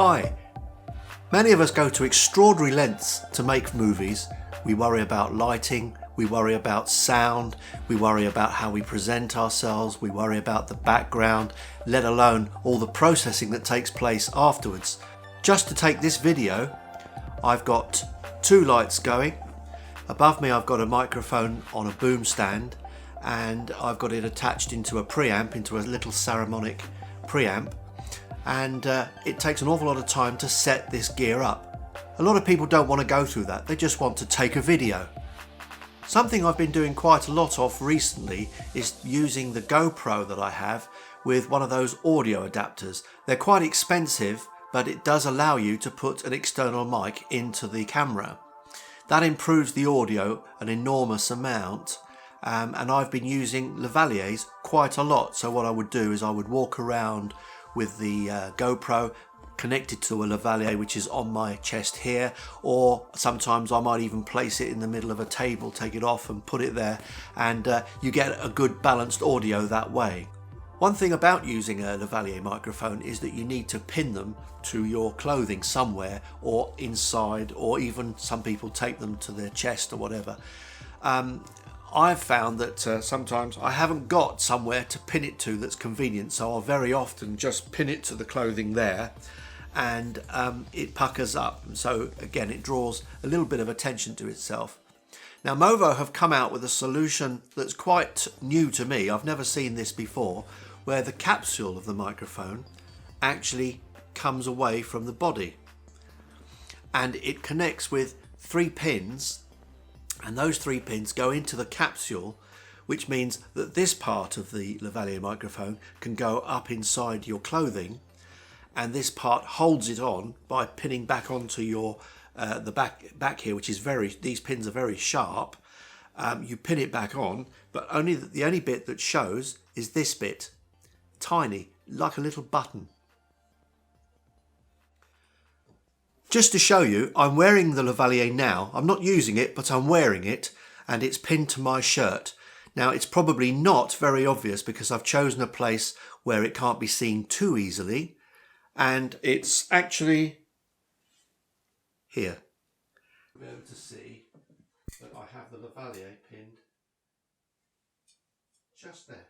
Hi. Many of us go to extraordinary lengths to make movies. We worry about lighting, we worry about sound, we worry about how we present ourselves, we worry about the background, let alone all the processing that takes place afterwards. Just to take this video, I've got two lights going. Above me I've got a microphone on a boom stand, and I've got it attached into a preamp, into a little ceramic preamp, and it takes an awful lot of time to set this gear up. A lot of people don't want to go through that, they just want to take a video. Something I've been doing quite a lot of recently is using the GoPro that I have with one of those audio adapters. They're quite expensive, but it does allow you to put an external mic into the camera. That improves the audio an enormous amount, and I've been using Lavalier's quite a lot. So what I would do is I would walk around with the GoPro connected to a Lavalier which is on my chest here, or sometimes I might even place it in the middle of a table, take it off and put it there, and you get a good balanced audio that way. One thing about using a Lavalier microphone is that you need to pin them to your clothing somewhere, or inside, or even some people tape them to their chest or whatever. I've found that sometimes I haven't got somewhere to pin it to that's convenient, so I'll very often just pin it to the clothing there, and it puckers up, and so again it draws a little bit of attention to itself. Now Movo have come out with a solution that's quite new to me. I've never seen this before, where the capsule of the microphone actually comes away from the body, and it connects with 3 pins, and those 3 pins go into the capsule, which means that this part of the Lavalier microphone can go up inside your clothing, and this part holds it on by pinning back onto your the back here, which is these pins are very sharp. You pin it back on, but the only bit that shows is this bit, tiny, like a little button. Just to show you, I'm wearing the Lavalier now. I'm not using it, but I'm wearing it, and it's pinned to my shirt. Now it's probably not very obvious because I've chosen a place where it can't be seen too easily, and it's actually here. You'll be able to see that I have the Lavalier pinned just there.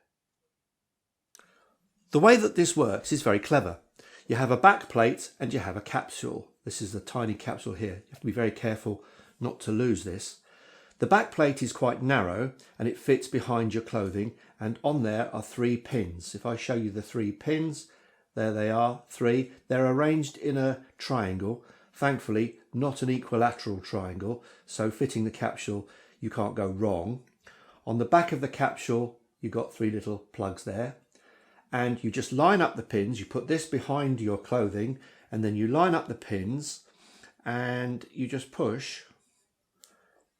The way that this works is very clever. You have a back plate and you have a capsule. This is the tiny capsule here. You have to be very careful not to lose this. The back plate is quite narrow and it fits behind your clothing, and on there are 3 pins. If I show you the 3 pins, there they are, 3. They're arranged in a triangle, thankfully not an equilateral triangle, so fitting the capsule you can't go wrong. On the back of the capsule you've got 3 little plugs there, and you just line up the pins. You put this behind your clothing and then you line up the pins and you just push,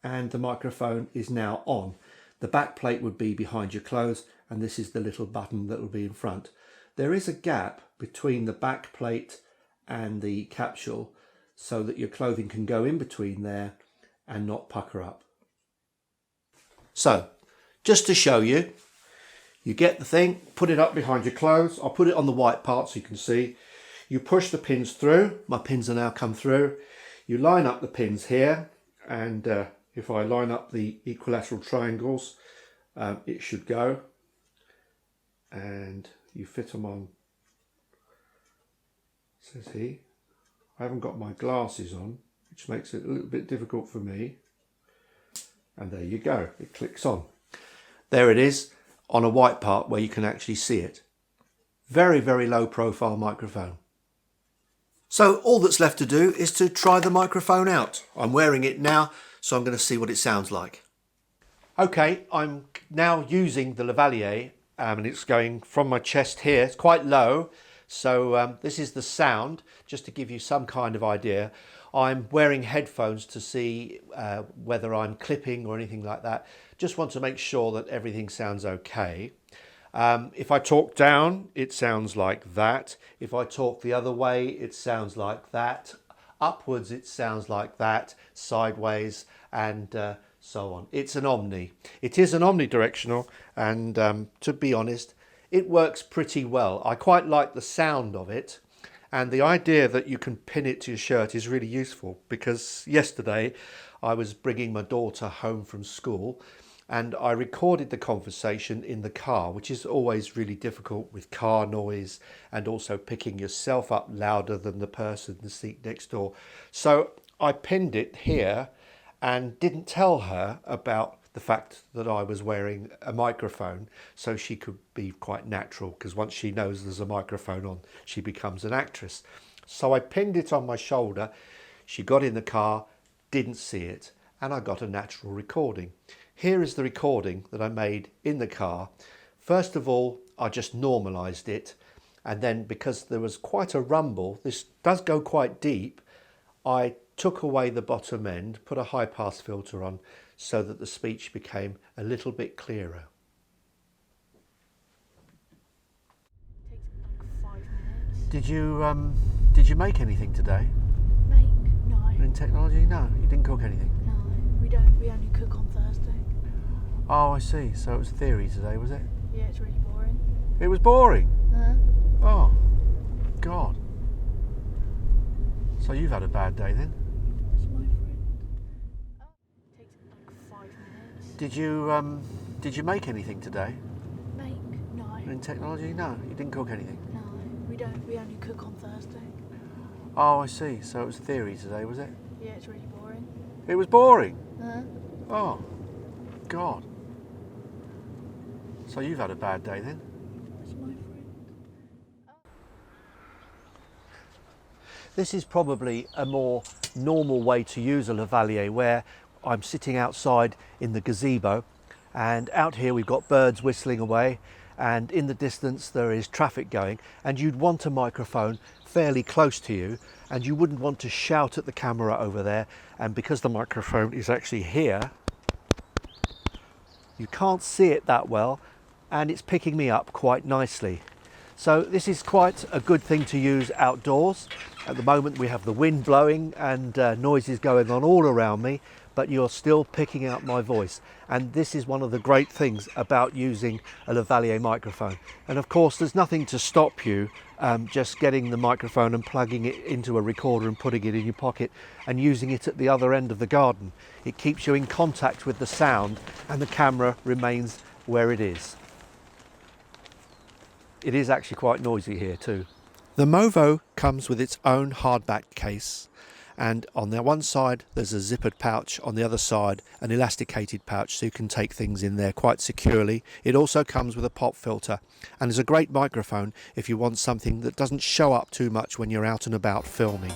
and the microphone is now on. The back plate would be behind your clothes, and this is the little button that will be in front. There is a gap between the back plate and the capsule so that your clothing can go in between there and not pucker up. So just to show you, you get the thing, put it up behind your clothes. I'll put it on the white part so you can see. You push the pins through. My pins are now come through. You line up the pins here, and if I line up the equilateral triangles, it should go, and you fit them on. It says here, I haven't got my glasses on, which makes it a little bit difficult for me, and there you go, it clicks on. There it is on a white part where you can actually see it. Very, very low profile microphone. So all that's left to do is to try the microphone out. I'm wearing it now, so I'm going to see what it sounds like. Okay, I'm now using the Lavalier, and it's going from my chest here. It's quite low, so this is the sound, just to give you some kind of idea. I'm wearing headphones to see whether I'm clipping or anything like that. Just want to make sure that everything sounds okay. If I talk down, it sounds like that. If I talk the other way, it sounds like that. Upwards, it sounds like that. Sideways, and so on. It's an Omni. It is an omnidirectional, and to be honest, it works pretty well. I quite like the sound of it, And the idea that you can pin it to your shirt is really useful, because yesterday I was bringing my daughter home from school and I recorded the conversation in the car, which is always really difficult with car noise and also picking yourself up louder than the person in the seat next door. So I pinned it here and didn't tell her about the fact that I was wearing a microphone, so she could be quite natural, because once she knows there's a microphone on, she becomes an actress. So I pinned it on my shoulder. She got in the car, didn't see it, and I got a natural recording. Here is the recording that I made in the car. First of all, I just normalized it, and then because there was quite a rumble, this does go quite deep, I took away the bottom end, put a high pass filter on, so that the speech became a little bit clearer. Takes like 5 minutes. Did you make anything today? Make? No. In technology? No, you didn't cook anything. No, we don't. We only cook on Thursday. Oh, I see. So it was theory today, was it? Yeah, it's really boring. It was boring. Oh, God. So you've had a bad day then? That's my friend. Takes like 5 minutes. Did you make anything today? Make? No. In technology? No, you didn't cook anything. No, we don't. We only cook on Thursday. Oh, I see. So it was theory today, was it? Yeah, it's really boring. It was boring. Uh-huh. Oh, God. So you've had a bad day then? That's my friend. This is probably a more normal way to use a Lavalier, where I'm sitting outside in the gazebo, and out here we've got birds whistling away, and in the distance there is traffic going, and you'd want a microphone fairly close to you, and you wouldn't want to shout at the camera over there, and because the microphone is actually here, you can't see it that well, and it's picking me up quite nicely. So this is quite a good thing to use outdoors. At the moment we have the wind blowing and noises going on all around me, but you're still picking out my voice. And this is one of the great things about using a Lavalier microphone. And of course there's nothing to stop you just getting the microphone and plugging it into a recorder and putting it in your pocket and using it at the other end of the garden. It keeps you in contact with the sound and the camera remains where it is. It is actually quite noisy here too. The Movo comes with its own hardback case, and on the one side there's a zippered pouch, on the other side an elasticated pouch, so you can take things in there quite securely. It also comes with a pop filter and is a great microphone if you want something that doesn't show up too much when you're out and about filming.